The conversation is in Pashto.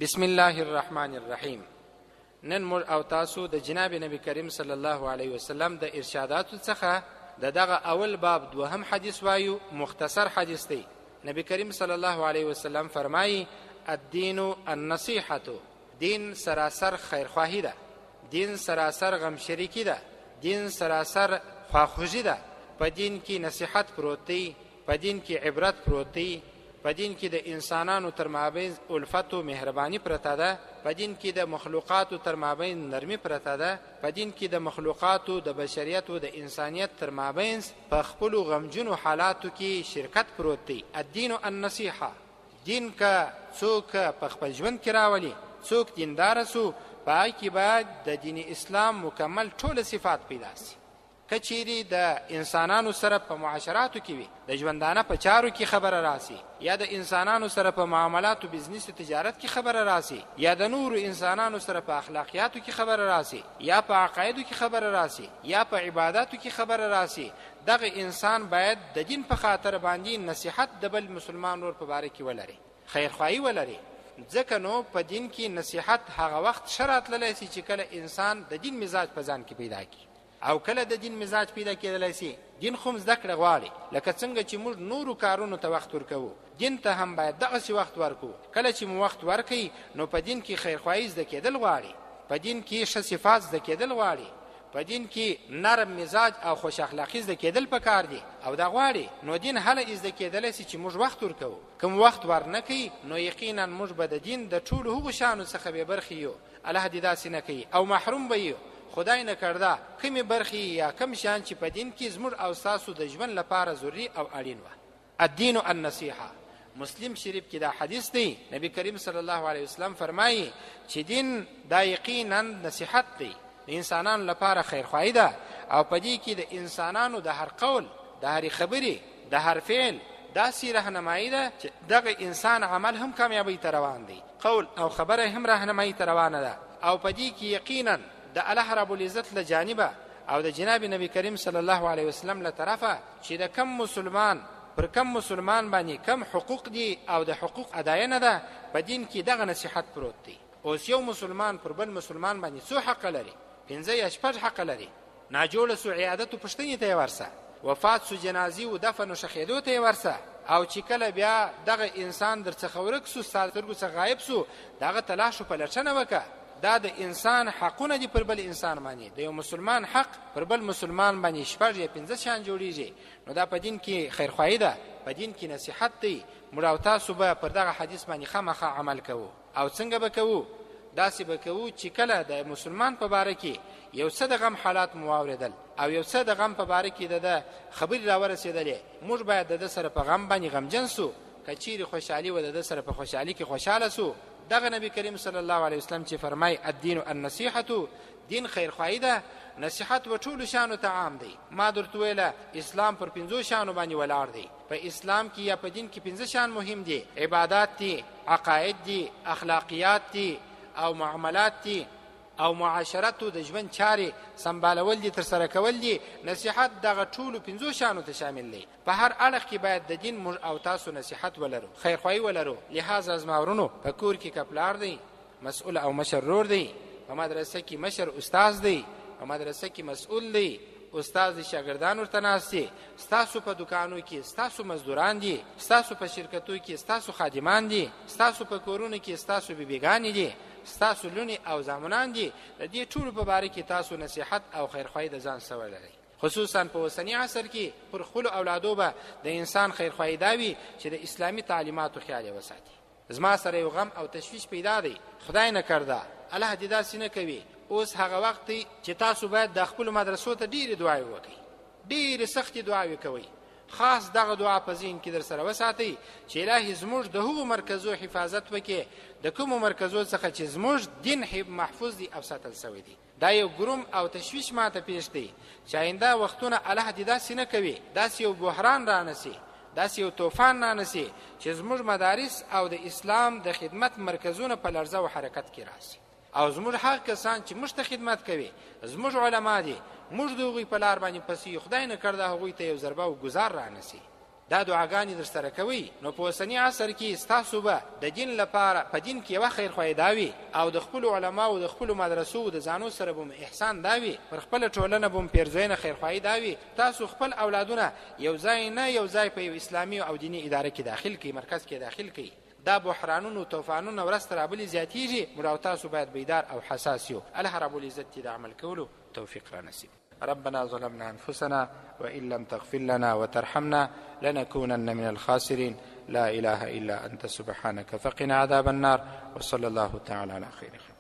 بسم الله الرحمن الرحیم. نن موږ او تاسو د جناب نبی کریم صلی الله علیه وسلم د ارشاداتو څخه دغه اول باب دوهم حدیث وایو. مختصر حدیث دی. نبی کریم صلی الله علیه وسلم فرمایي الدین النصیحة، دین سراسر خیرخواهی ده، دین سراسر غم شریکی ده، دین سراسر خواخوږي ده. په دین کې نصیحت پروت دی، په دین کې عبرت پروت دی، په دین کې د انسانانو تر مابین الفت و مهرباني پرته ده، په دین کې د مخلوقاتو تر مابین نرمي پرته ده، په دین کې د مخلوقاتو د بشریت و د انسانیت تر مابین په خپلو غمجنو حالاتو کې شرکت پروت دی. الدین النصیحة، دین که څوک په خپل ژوند کې راولي، څوک دینداره سو، په هغې کې باید د دین اسلام مکمل ټوله صفات پیدا سي. که چیرې د انسانانو سره په معاشراتو کې وي، د ژوندانه په چارو کې خبره راسي، یا د انسانانو سره په معاملاتو بزنس و تجارت کې خبره راسي، یا د نورو انسانانو سره په اخلاقیاتو کې خبره راسي، یا په عقایدو کې خبره راسي، یا په عباداتو کې خبره راسي، دغه انسان باید د دین په خاطر باندې نصیحت د بل مسلمان نور په باره کې ولري، خیرخواهي ولري. ځکه نو په دین کې نصیحت هغه وخت ښه راتللی سي چې کله انسان د دین مزاج په ځان کې پیدا کړي، او کله د دین مزاج پیدا کېدلی سي. دین خو زده کړه غواړي، لکه څنګه چې موږ نورو کارونو ته وخت ورکوو، دین ته هم باید دغسې وخت ورکوو. کله چې مو وخت ورکوي نو په دین کې خیرخواهي زده کېدل غواړي، په دین کې ښه صفات زده کېدل غواړي، په دین کې نرم مزاج او خوش اخلاقي زده کېدل پکار دي، او دا غواړي. نو دین هله زده کېدلی سي چې موږ وخت ورکوو. کوم وخت ورنه کوي نو یقینا موږ به د دین د ټولو هغو شیانو څخه بې برخې یو. الله دې داسې نه کوي، او محروم به یو. خدای نه کرده کمی برخی یا کم شیان چې په دین کې زموږ او ستاسو د ژوند لپاره ضروري او اړین وه. الدین النصیحة. مسلم شریف کې دا حدیث دی. نبی کریم صلی الله علیه وسلم فرمایي چې دین دا یقینا نصیحت دی، د انسانانو لپاره خیرخواهي ده، او په دې کې د انسانانو د هر قول، د هرې خبرې، د هر فعل داسې رهنمایي ده چې دغه انسان عمل هم کامیابۍ ته روان دی، قول او خبره هم رهنمایي ته روانه ده. او په دې کې یقینا د الله رب العزت له جانبه او د جناب نبی کریم صلی الله علیه وسلم له طرفه چې د کم مسلمان پر کم مسلمان باندې کم حقوق دي او د حقوق اداینه ده، په دین کې دغه نصیحت پروت دی. اوس یو مسلمان پر بل مسلمان باندې څو حق لري؟ 5 یا 6 حق لري. ناجوړه سو عیادت و پوښتنې ته یې ورسه، وفات سو جنازې و دفن و شخېدو ته یې ورسه، او چې کله بیا دغه انسان در څخه ورک سو، ستا سترګو څخه غایب سو، د هغه تلاش و پلټنه وکړه. دا د انسان حقونه دي پر بل انسان باندې. د یو مسلمان حق پر بل مسلمان باندې 6 یا 5 شیان جوړیږي. نو دا په دین کې خیرخواهي ده، په دین کې نصیحت دی. موږ او تاسو به پر دغه حدیث باندې خامخا عمل کوو. او څنګه به کوو؟ داسې به کوو چې کله د مسلمان په باره کې یو څه د غم حالات مو واورېدل، او یو څه د غم په باره کې د خبرې راورسېدلې، موږ باید د ده سره په غم باندې غمجن سو. که چیرې خوشحالي و د ده سره په خوشحالي کې خوشحاله سو. دغه نبی کریم صلی الله علیه وسلم چې فرمای الدین النصیحة، دین خیرخواهي ده. نصیحت و ټولو شیانو ته عام دی. ما درته ویله اسلام پر 5 شیانو باندې ولاړ دی. په اسلام کې یا په دین کې 5 شیان مهم دي: عبادات دي، عقاید دي، اخلاقیات دي، او معاملات دي، او معاشرت د ژوند چارې سمبالول دي، ترسره کول دي. نصیحت دغه ټولو 5 شیانو ته شامل دی. په هر اړخ کې باید د دین موږ او تاسو نصیحت ولرو، خیرخواهي ولرو. لهذا زما ورونو، په کور کې که پلار دی، مسؤول او مشر رور دی، په مدرسه کې مشر استاذ دی، په مدرسه کې مسؤول دی، استاد د شاګردان ورته ناست دي، ستاسو په دکانو کې ستاسو مزدوران دي، ستاسو په شرکتو کې ستاسو خادمان دي، ستاسو په کورونو کې ستاسو بیبیګانې دي، ستاسو لونې او زامنان دي. د دې ټولو په باره کې تاسو نصیحت او خیرخواهي د ځان سره ولرئ. خصوصا په اوسني عصر کې پر خپلو اولادو به د انسان خیرخواهي دا وي چې د اسلامي تعلیماتو خیال یې وساتي. زما سره یو غم او تشویش پیدا دی. خدای نه کرده الله دې داسې نه کوي. اوس هغه وخت دی چې تاسو باید د خپلو مدرسو ته ډېرې دعاوې وکړئ، ډېرې سختې دعاوې کوئ. خاص دغه دعا په ذهن کې در سره وساتئ چې الهي زموږ د هغو مرکزو حفاظت وکړي، د کومو مرکزو څخه چې زموږ دین محفوظ دي او ساتل شوی دی. دا یو ګروم او تشویش ماته پیش دی چې آینده وختونه الله دې داسې نه کوي، داسې یو بحران رانسي، داسې یو طوفان رانسي چې زموږ مدارس او د اسلام د خدمت مرکزونه په لرزه و حرکت کې راسي. او زموږ هغه کسان چې موږ ته خدمت کوي، زموږ علما دي، موږ د هغوی په لار باندې پسې خدای نه کرده هغوی ته یو ضربه و ګزار رانسي. دا دعاګانې در سره کوي. نو په اوسني عصر کې ستاسو به د دین لپاره په دین کې یوه خیرخواهي دا وي او د خپلو علماو د خپلو مدرسو د ځانو سره به مو احسان دا وي، پر خپله ټولنه به مو پیرزوینه خیرخواهي دا وي. تاسو خپل اولادونه یو ځای نه یو ځای په یو اسلامي او دیني اداره کې داخل کړئ، مرکز کې داخل کړئ. دا بحرانونو طوفانونه ورځ تر بلې زیاتېږي. موږ او تاسو باید بیدار او حساس یو. الله رب العزت دې د عمل کولو توفیق را نصیب. ربنا ظلمنا أنفسنا وإن لم تغفر لنا وترحمنا لنكونن من الخاسرين. لا إله إلا أنت سبحانك فقنا عذاب النار. وصلى الله تعالى على خير خلق.